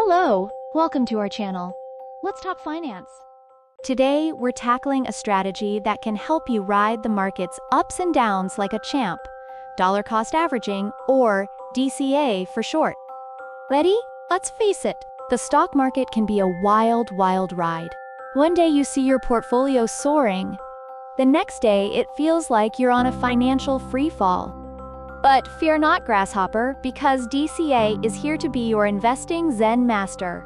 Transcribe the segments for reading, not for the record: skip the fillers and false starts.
Hello, welcome to our channel. Let's talk finance. Today, we're tackling a strategy that can help you ride the market's ups and downs like a champ. Dollar cost averaging, or DCA for short. Ready? Let's face it, the stock market can be a wild, wild ride. One day you see your portfolio soaring. The next day, it feels like you're on a financial free fall. But fear not, Grasshopper, because DCA is here to be your investing Zen master.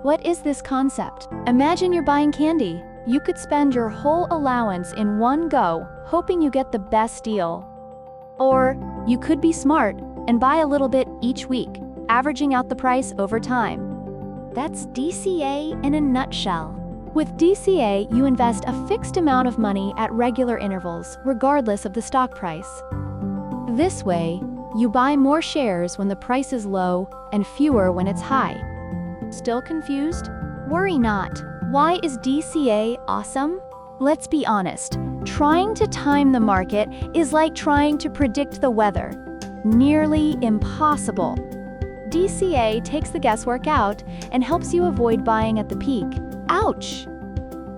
What is this concept? Imagine you're buying candy. You could spend your whole allowance in one go, hoping you get the best deal. Or you could be smart and buy a little bit each week, averaging out the price over time. That's DCA in a nutshell. With DCA, you invest a fixed amount of money at regular intervals, regardless of the stock price. This way, you buy more shares when the price is low and fewer when it's high. Still confused? Worry not. Why is DCA awesome? Let's be honest. Trying to time the market is like trying to predict the weather. Nearly impossible. DCA takes the guesswork out and helps you avoid buying at the peak. Ouch!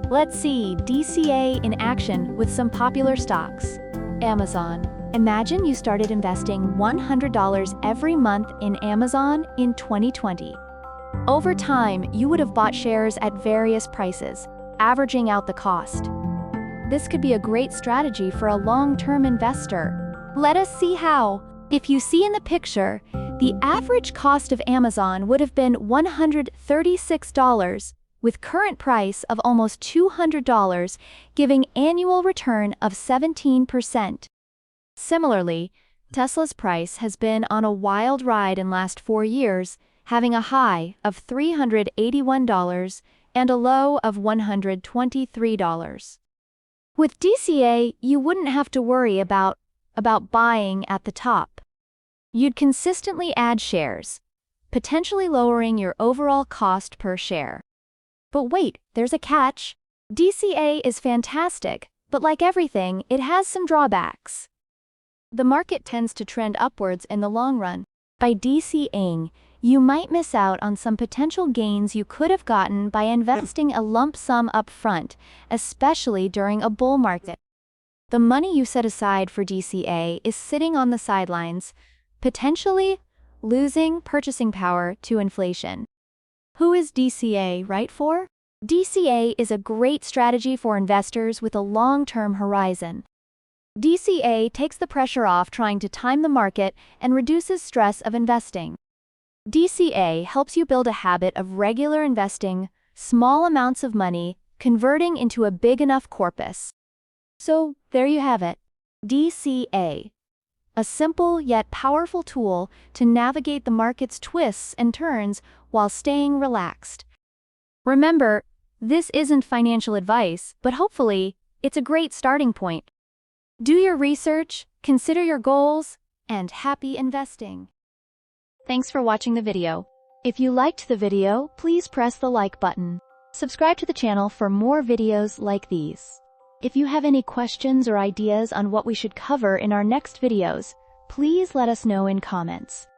Let's see DCA in action with some popular stocks. Amazon. Imagine you started investing $100 every month in Amazon in 2020. Over time, you would have bought shares at various prices, averaging out the cost. This could be a great strategy for a long-term investor. Let us see how. If you see in the picture, the average cost of Amazon would have been $136, with current price of almost $200, giving annual return of 17%. Similarly, Tesla's price has been on a wild ride in last 4 years, having a high of $381 and a low of $123. With DCA, you wouldn't have to worry about buying at the top. You'd consistently add shares, potentially lowering your overall cost per share. But wait, there's a catch. DCA is fantastic, but like everything, it has some drawbacks. The market tends to trend upwards in the long run. By DCAing, you might miss out on some potential gains you could have gotten by investing a lump sum up front, especially during a bull market. The money you set aside for DCA is sitting on the sidelines, potentially losing purchasing power to inflation. Who is DCA right for? DCA is a great strategy for investors with a long-term horizon. DCA takes the pressure off trying to time the market and reduces stress of investing. DCA helps you build a habit of regular investing, small amounts of money, converting into a big enough corpus. So, there you have it. DCA. A simple yet powerful tool to navigate the market's twists and turns while staying relaxed. Remember, this isn't financial advice, but hopefully, it's a great starting point. Do your research, consider your goals, and happy investing. Thanks for watching the video. If you liked the video, please press the like button. Subscribe to the channel for more videos like these. If you have any questions or ideas on what we should cover in our next videos, please let us know in comments.